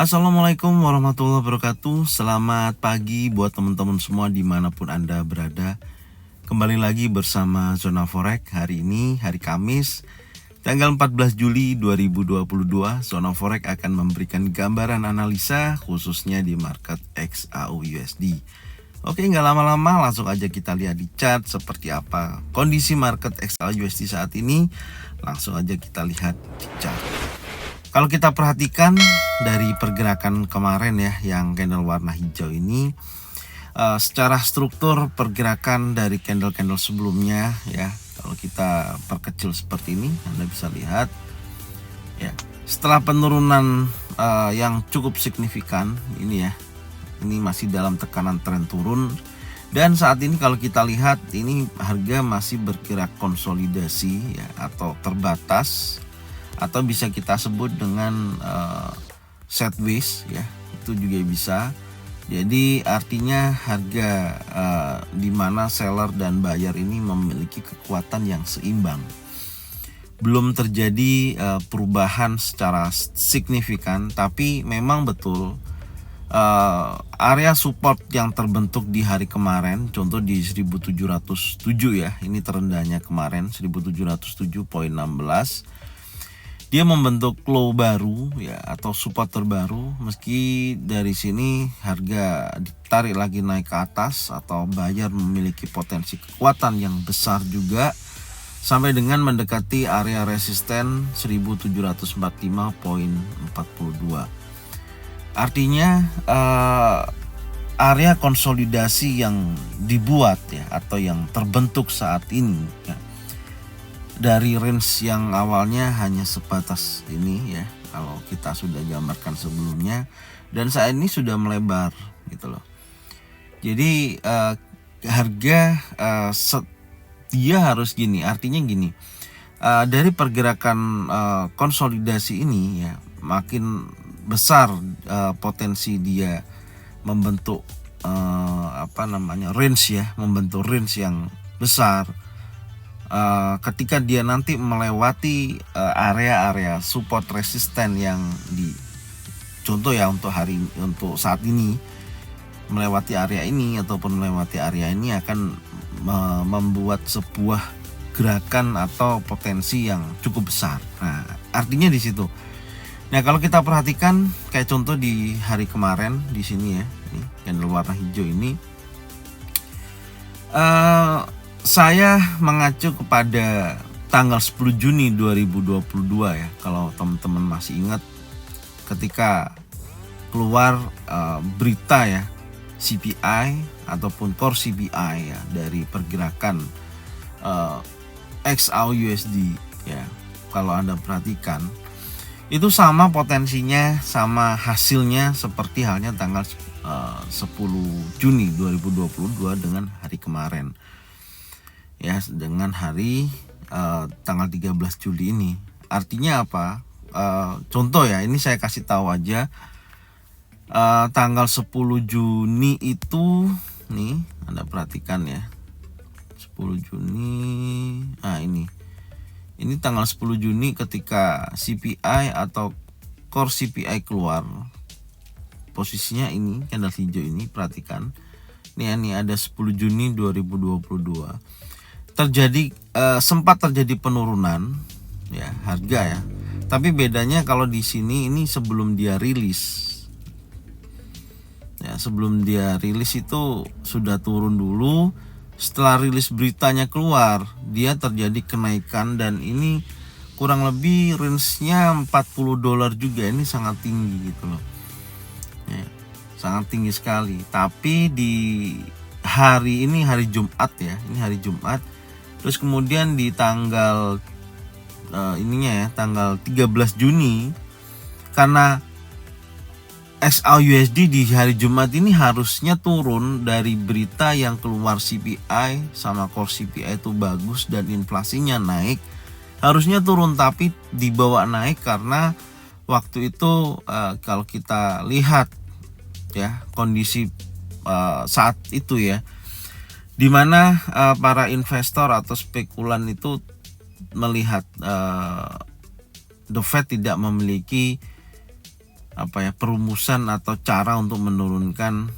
Assalamualaikum warahmatullahi wabarakatuh. Selamat pagi buat teman-teman semua dimanapun Anda berada. Kembali lagi bersama Zona Forex. Hari ini hari Kamis tanggal 14 Juli 2022. Zona Forex akan memberikan gambaran analisa khususnya di market XAU-USD. Oke, nggak lama-lama langsung aja kita lihat di chart seperti apa kondisi market XAU-USD saat ini. Langsung aja kita lihat di chart. Kalau kita perhatikan dari pergerakan kemarin ya, yang candle warna hijau ini, secara struktur pergerakan dari candle-candle sebelumnya ya, kalau kita perkecil seperti ini, Anda bisa lihat ya, setelah penurunan yang cukup signifikan ini ya, ini masih dalam tekanan tren turun. Dan saat ini kalau kita lihat ini harga masih bergerak konsolidasi ya, atau terbatas, atau bisa kita sebut dengan sideways ya, itu juga bisa. Jadi artinya harga di mana seller dan buyer ini memiliki kekuatan yang seimbang. Belum terjadi perubahan secara signifikan, tapi memang betul area support yang terbentuk di hari kemarin, contoh di 1707 ya, ini terendahnya kemarin 1707.16. Dia membentuk low baru ya, atau support terbaru. Meski dari sini harga ditarik lagi naik ke atas, atau buyer memiliki potensi kekuatan yang besar juga sampai dengan mendekati area resisten 1745.42. Artinya area konsolidasi yang dibuat ya, atau yang terbentuk saat ini ya, dari range yang awalnya hanya sebatas ini ya, kalau kita sudah gambarkan sebelumnya, dan saat ini sudah melebar gitu loh. Jadi harga dia harus gini, artinya gini, dari pergerakan konsolidasi ini ya, makin besar potensi dia membentuk range ya, membentuk range yang besar. Ketika dia nanti melewati area-area support resisten yang di contoh ya, untuk saat ini melewati area ini ataupun melewati area ini, akan membuat sebuah gerakan atau potensi yang cukup besar. Nah, artinya di situ. Nah, kalau kita perhatikan kayak contoh di hari kemarin di sini ya, ini candle warna hijau ini, saya mengacu kepada tanggal 10 Juni 2022 ya, kalau teman-teman masih ingat, ketika keluar berita ya, CPI ataupun core CPI ya, dari pergerakan XAU-USD ya. Kalau Anda perhatikan, itu sama potensinya, sama hasilnya seperti halnya tanggal 10 Juni 2022 dengan hari kemarin ya, dengan hari tanggal 13 Juli ini. Artinya apa? Contoh ya, ini saya kasih tahu aja, tanggal 10 Juni itu nih, Anda perhatikan ya, 10 Juni, nah ini tanggal 10 Juni ketika CPI atau core CPI keluar, posisinya ini candle hijau ini, perhatikan ini ada 10 Juni 2022 terjadi, sempat terjadi penurunan ya harga ya, tapi bedanya kalau di sini ini sebelum dia rilis ya, sebelum dia rilis itu sudah turun dulu. Setelah rilis beritanya keluar, dia terjadi kenaikan, dan ini kurang lebih range-nya $40 juga. Ini sangat tinggi gitu loh ya, sangat tinggi sekali. Tapi di hari ini, hari Jumat ya, ini hari Jumat, terus kemudian di tanggal tanggal 13 Juni, karena XAU-USD di hari Jumat ini harusnya turun dari berita yang keluar CPI sama core CPI itu bagus dan inflasinya naik, harusnya turun, tapi dibawa naik karena waktu itu kalau kita lihat ya kondisi saat itu ya, dimana para investor atau spekulan itu melihat The Fed tidak memiliki perumusan atau cara untuk menurunkan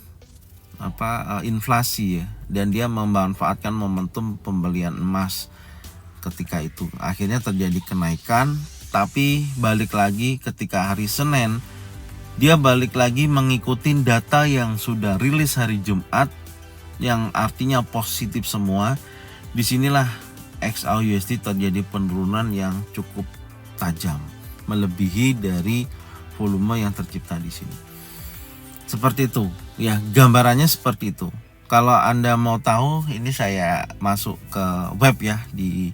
inflasi ya, dan dia memanfaatkan momentum pembelian emas ketika itu. Akhirnya terjadi kenaikan, tapi balik lagi ketika hari Senin dia balik lagi mengikuti data yang sudah rilis hari Jumat yang artinya positif semua. Disinilah XAUUSD terjadi penurunan yang cukup tajam, melebihi dari volume yang tercipta di sini. Seperti itu ya, gambarannya seperti itu. Kalau Anda mau tahu, ini saya masuk ke web ya, di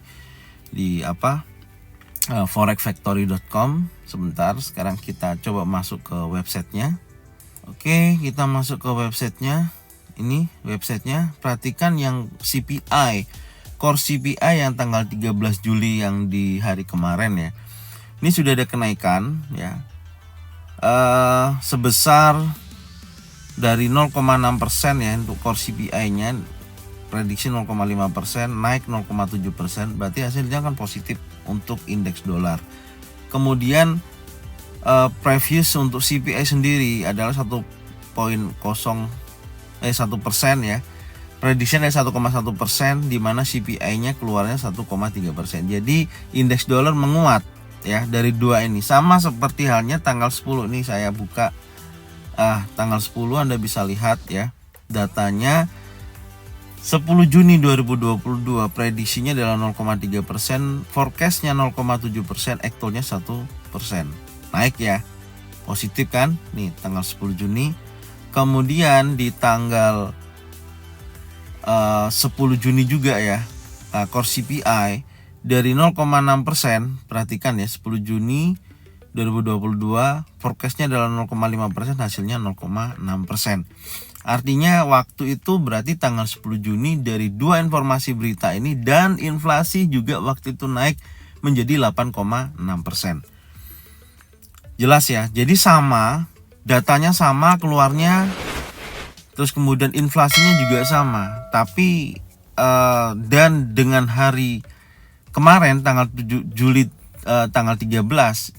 forexfactory.com. Sebentar, sekarang kita coba masuk ke websitenya. Oke, kita masuk ke websitenya. Ini websitenya, perhatikan yang CPI, core CPI yang tanggal 13 Juli yang di hari kemarin ya. Ini sudah ada kenaikan ya, sebesar dari 0,6% ya untuk core CPI-nya, prediksi 0,5%, naik 0,7%, berarti hasilnya kan positif untuk indeks dolar. Kemudian previous untuk CPI sendiri adalah 1% ya. Prediction dari 1,1%, di mana CPI-nya keluarnya 1,3%. Jadi indeks dolar menguat ya dari dua ini. Sama seperti halnya tanggal 10 ini saya buka. Tanggal 10 Anda bisa lihat ya datanya. 10 Juni 2022 prediksinya adalah 0,3%, forecastnya 0,7%, actualnya 1%. Naik ya, positif kan? Nih tanggal 10 Juni. Kemudian di tanggal 10 Juni juga ya, core CPI dari 0,6%, perhatikan ya, 10 Juni 2022 forecastnya adalah 0,5%, hasilnya 0,6%. Artinya waktu itu berarti tanggal 10 Juni dari dua informasi berita ini, dan inflasi juga waktu itu naik menjadi 8,6%. Jelas ya, jadi sama, datanya sama keluarnya, terus kemudian inflasinya juga sama. Tapi dan dengan hari kemarin tanggal 7 Juli tanggal 13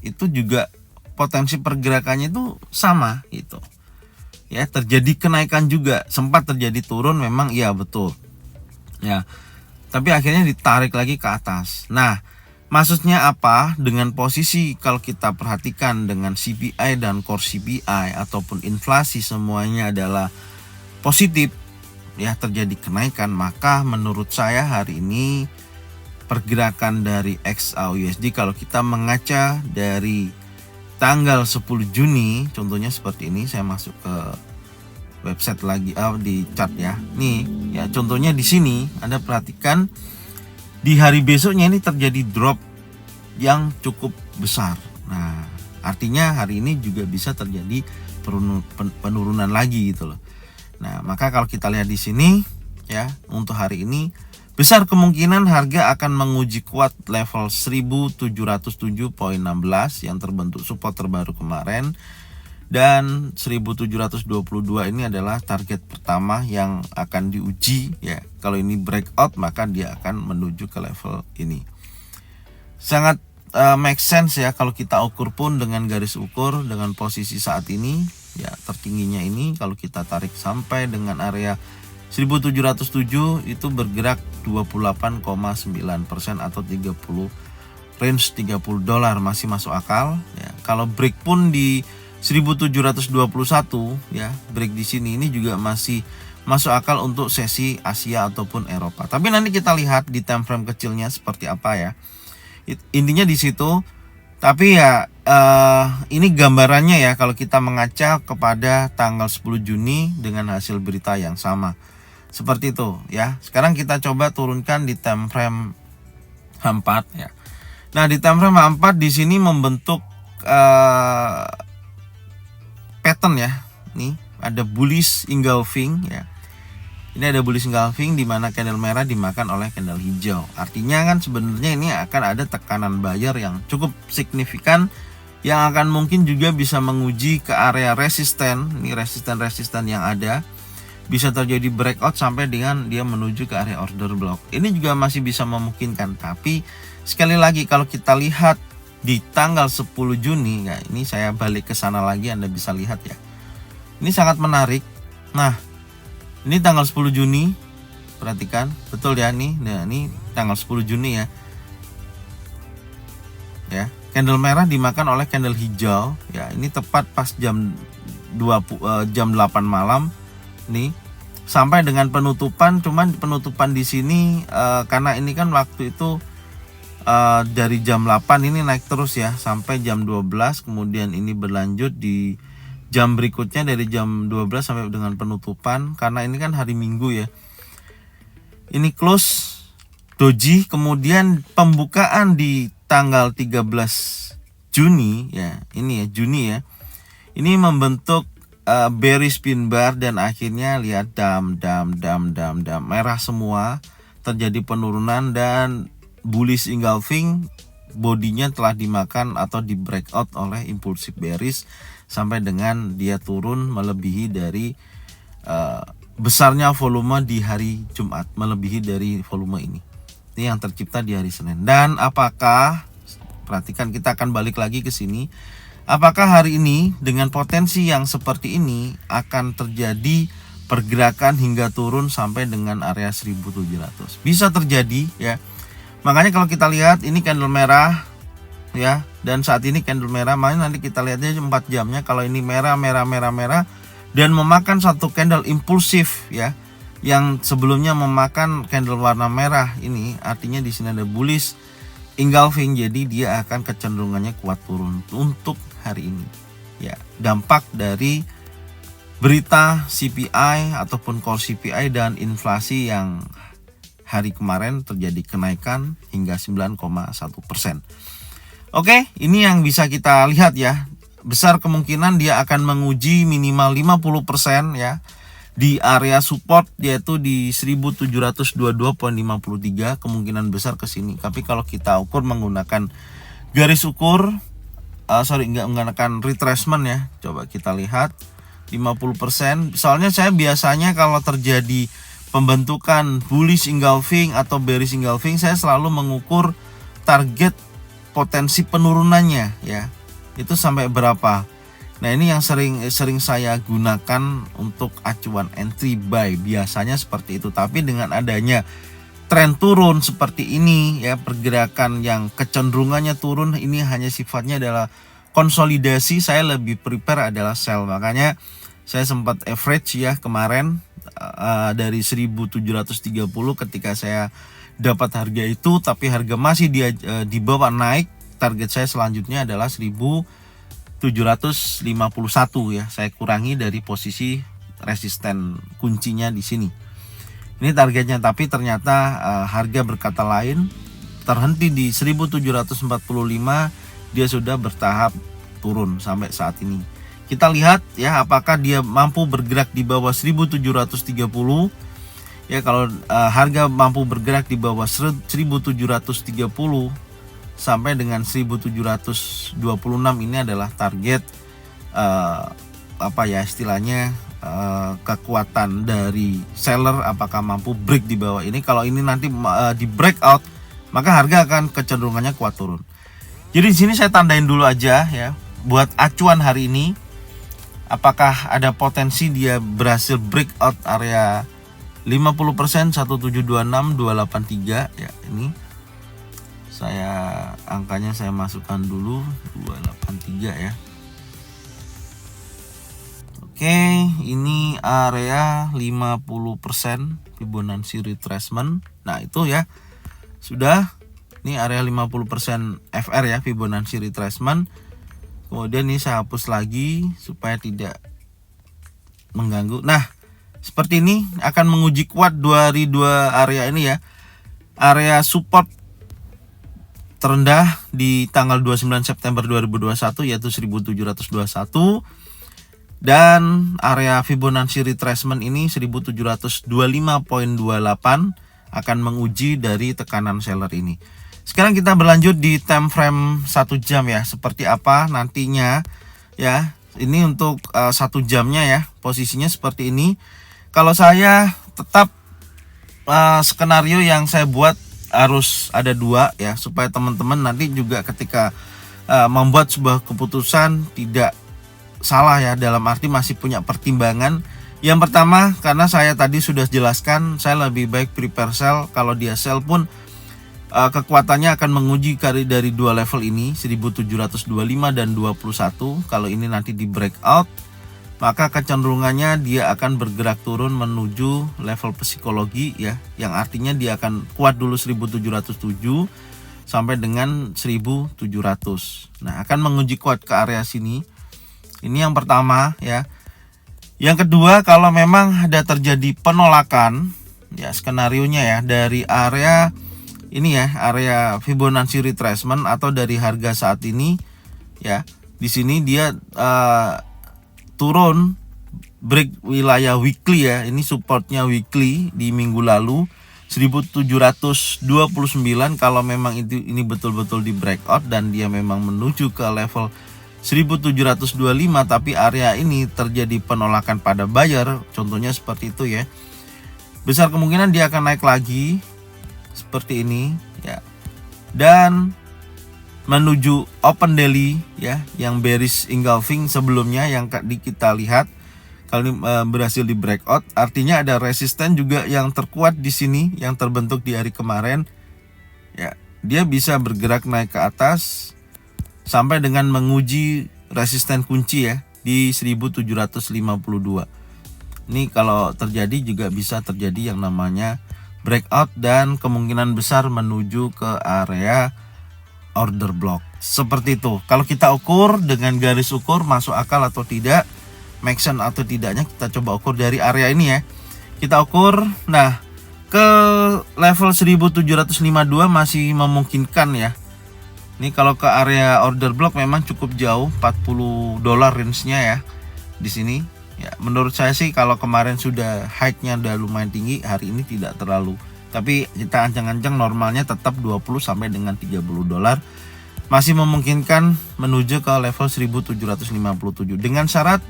itu juga potensi pergerakannya itu sama gitu. Ya, terjadi kenaikan juga, sempat terjadi turun memang, iya betul. Ya. Tapi akhirnya ditarik lagi ke atas. Nah, maksudnya apa? Dengan posisi kalau kita perhatikan dengan CPI dan core CPI ataupun inflasi semuanya adalah positif, ya terjadi kenaikan, maka menurut saya hari ini pergerakan dari XAUUSD kalau kita mengaca dari tanggal 10 Juni, contohnya seperti ini, saya masuk ke website lagi di chart ya. Nih, ya contohnya di sini Anda perhatikan di hari besoknya ini terjadi drop yang cukup besar. Nah, artinya hari ini juga bisa terjadi penurunan lagi gitu loh. Nah, maka kalau kita lihat di sini ya, untuk hari ini besar kemungkinan harga akan menguji kuat level 1707.16 yang terbentuk support terbaru kemarin, dan 1722 ini adalah target pertama yang akan diuji ya. Kalau ini breakout maka dia akan menuju ke level ini. Sangat make sense ya kalau kita ukur pun dengan garis ukur dengan posisi saat ini ya, tertingginya ini kalau kita tarik sampai dengan area 1707 itu bergerak 28,9% atau 30 range $30 masih masuk akal ya. Kalau break pun di 1721 ya, break di sini ini juga masih masuk akal untuk sesi Asia ataupun Eropa. Tapi nanti kita lihat di time frame kecilnya seperti apa ya. Intinya di situ. Tapi ya ini gambarannya ya kalau kita mengaca kepada tanggal 10 Juni dengan hasil berita yang sama. Seperti itu ya. Sekarang kita coba turunkan di time frame H4 ya. Nah, di time frame H4 di sini membentuk pattern ya. Nih, ada bullish engulfing ya. Ini ada bullish engulfing di mana candle merah dimakan oleh candle hijau. Artinya kan sebenarnya ini akan ada tekanan buyer yang cukup signifikan yang akan mungkin juga bisa menguji ke area resisten. Ini resisten yang ada. Bisa terjadi breakout sampai dengan dia menuju ke area order block. Ini juga masih bisa memungkinkan, tapi sekali lagi kalau kita lihat di tanggal 10 Juni. Ya, ini saya balik ke sana lagi, Anda bisa lihat ya. Ini sangat menarik. Nah, ini tanggal 10 Juni. Perhatikan, betul ya nih. Nah, ini tanggal 10 Juni ya. Ya, candle merah dimakan oleh candle hijau. Ya, ini tepat pas jam 8 malam nih sampai dengan penutupan. Cuman penutupan di sini karena ini kan waktu itu dari jam 8 ini naik terus ya sampai jam 12, kemudian ini berlanjut di jam berikutnya dari jam 12 sampai dengan penutupan karena ini kan hari Minggu ya. Ini close doji, kemudian pembukaan di tanggal 13 Juni ya. Ini ya Juni ya. Ini membentuk bearish pin bar dan akhirnya lihat dam merah semua, terjadi penurunan dan bullish engulfing, bodinya telah dimakan atau di breakout oleh impulsif bearish sampai dengan dia turun melebihi dari besarnya volume di hari Jumat, melebihi dari volume ini. Ini yang tercipta di hari Senin. Dan apakah, perhatikan, kita akan balik lagi ke sini. Apakah hari ini dengan potensi yang seperti ini akan terjadi pergerakan hingga turun sampai dengan area 1700? Bisa terjadi ya. Makanya kalau kita lihat ini candle merah ya, dan saat ini candle merah, makanya nanti kita lihatnya 4 jamnya. Kalau ini merah dan memakan satu candle impulsif ya, yang sebelumnya memakan candle warna merah, ini artinya di sini ada bullish engulfing, jadi dia akan kecenderungannya kuat turun untuk hari ini ya. Dampak dari berita CPI ataupun core CPI dan inflasi yang hari kemarin terjadi kenaikan hingga 9,1%. Oke, ini yang bisa kita lihat ya. Besar kemungkinan dia akan menguji minimal 50% ya di area support, yaitu di 1722.53, kemungkinan besar ke sini. Tapi kalau kita ukur menggunakan garis ukur nggak menggunakan retracement ya. Coba kita lihat 50%. Soalnya saya biasanya kalau terjadi pembentukan bullish engulfing atau bearish engulfing, saya selalu mengukur target potensi penurunannya ya. Itu sampai berapa. Nah, ini yang sering saya gunakan untuk acuan entry buy, biasanya seperti itu. Tapi dengan adanya tren turun seperti ini ya, pergerakan yang kecenderungannya turun, ini hanya sifatnya adalah konsolidasi. Saya lebih prepare adalah sell. Makanya saya sempat average ya kemarin dari 1730 ketika saya dapat harga itu, tapi harga masih di bawah naik. Target saya selanjutnya adalah 1751 ya. Saya kurangi dari posisi resisten kuncinya di sini. Ini targetnya, tapi ternyata harga berkata lain, terhenti di 1745. Dia sudah bertahap turun sampai saat ini. Kita lihat ya apakah dia mampu bergerak di bawah 1730. Ya, kalau harga mampu bergerak di bawah 1730 sampai dengan 1726, ini adalah target istilahnya kekuatan dari seller, apakah mampu break di bawah ini. Kalau ini nanti di breakout, maka harga akan kecenderungannya kuat turun. Jadi di sini saya tandain dulu aja ya buat acuan hari ini, apakah ada potensi dia berhasil breakout area 50%, 1726, 283 ya. Ini angkanya saya masukkan dulu 283 ya. Oke, ini area 50% Fibonacci retracement. Nah, itu ya. Sudah. Ini area 50% FR ya, Fibonacci retracement. Kemudian ini saya hapus lagi supaya tidak mengganggu. Nah, seperti ini akan menguji kuat dari dua area ini ya. Area support terendah di tanggal 29 September 2021 yaitu 1721, dan area Fibonacci retracement ini 1725.28 akan menguji dari tekanan seller ini. Sekarang kita berlanjut di time frame 1 jam ya, seperti apa nantinya ya. Ini untuk 1 jamnya ya, posisinya seperti ini. Kalau saya tetap skenario yang saya buat harus ada 2 ya, supaya teman-teman nanti juga ketika membuat sebuah keputusan tidak salah ya, dalam arti masih punya pertimbangan. Yang pertama, karena saya tadi sudah jelaskan, saya lebih baik prepare sell. Kalau dia sell pun kekuatannya akan menguji dari dua level ini, 1725 dan 21. Kalau ini nanti di breakout, maka kecenderungannya dia akan bergerak turun menuju level psikologi ya, yang artinya dia akan kuat dulu 1707 sampai dengan 1700. Nah, akan menguji kuat ke area sini. Ini yang pertama ya. Yang kedua, kalau memang ada terjadi penolakan ya, skenarionya ya, dari area ini ya, area Fibonacci retracement atau dari harga saat ini ya. Di sini dia turun break wilayah weekly ya. Ini supportnya weekly di minggu lalu 1729. Kalau memang ini betul-betul di breakout dan dia memang menuju ke level 1725, tapi area ini terjadi penolakan pada buyer, contohnya seperti itu ya, besar kemungkinan dia akan naik lagi seperti ini ya, dan menuju open daily ya, yang bearish engulfing sebelumnya yang kita lihat. Kalau ini berhasil di breakout, artinya ada resisten juga yang terkuat di sini yang terbentuk di hari kemarin ya. Dia bisa bergerak naik ke atas sampai dengan menguji resisten kunci ya di 1752. Ini kalau terjadi juga bisa terjadi yang namanya breakout dan kemungkinan besar menuju ke area order block. Seperti itu. Kalau kita ukur dengan garis ukur masuk akal atau tidak, make sense atau tidaknya, kita coba ukur dari area ini ya. Kita ukur, nah ke level 1752 masih memungkinkan ya. Ini kalau ke area order block memang cukup jauh, $40 range-nya ya di sini. Ya, menurut saya sih kalau kemarin sudah high-nya udah lumayan tinggi, hari ini tidak terlalu. Tapi kita ancang-ancang normalnya tetap 20 sampai dengan $30. Masih memungkinkan menuju ke level 1757 dengan syarat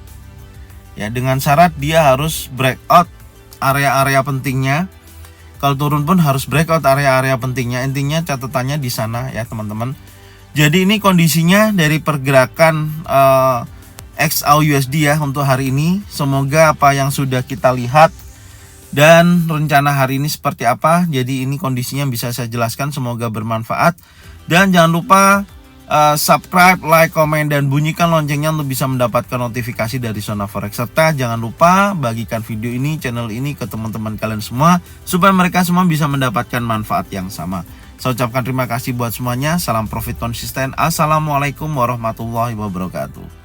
ya, dengan syarat dia harus breakout area-area pentingnya. Kalau turun pun harus breakout area-area pentingnya. Intinya catatannya di sana ya teman-teman. Jadi ini kondisinya dari pergerakan XAUUSD ya untuk hari ini. Semoga apa yang sudah kita lihat dan rencana hari ini seperti apa, jadi ini kondisinya bisa saya jelaskan, semoga bermanfaat. Dan jangan lupa subscribe, like, komen, dan bunyikan loncengnya untuk bisa mendapatkan notifikasi dari Zona Forex. Serta jangan lupa bagikan video ini, channel ini ke teman-teman kalian semua, supaya mereka semua bisa mendapatkan manfaat yang sama. Saya ucapkan terima kasih buat semuanya. Salam profit konsisten. Assalamualaikum warahmatullahi wabarakatuh.